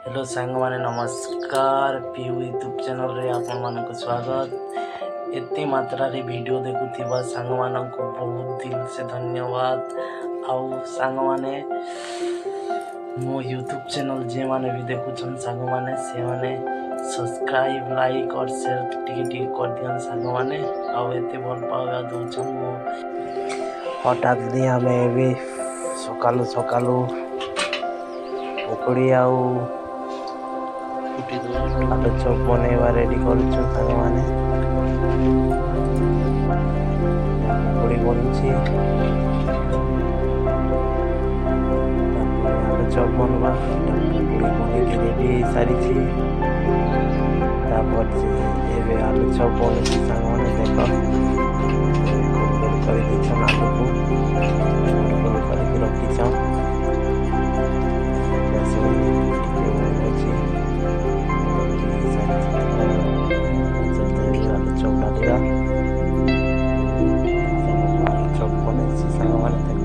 Hello सांग माने नमस्कार पीयू यूट्यूब चैनल रे आपण मानक स्वागत। एते मात्रा रे वीडियो देखुथिबा सांग मानक बहुत दिल से धन्यवाद। आउ सांग माने मो यूट्यूब चैनल जे माने भी देखुछन सांग माने से माने सब्सक्राइब लाइक और शेयर टिके कर दियन सांग माने। आउ एते भल पावा दोछन मो हठात दिया में भी सकालू सकालू पकड़ी आउ आलू चॉप बनवा रेडी कर साने पकड़ी बनुची आलू चॉप बनवा पकड़ी बन रेडी सारी आलू चॉप बन साने देख आलू को रखी चौक बन सामान देख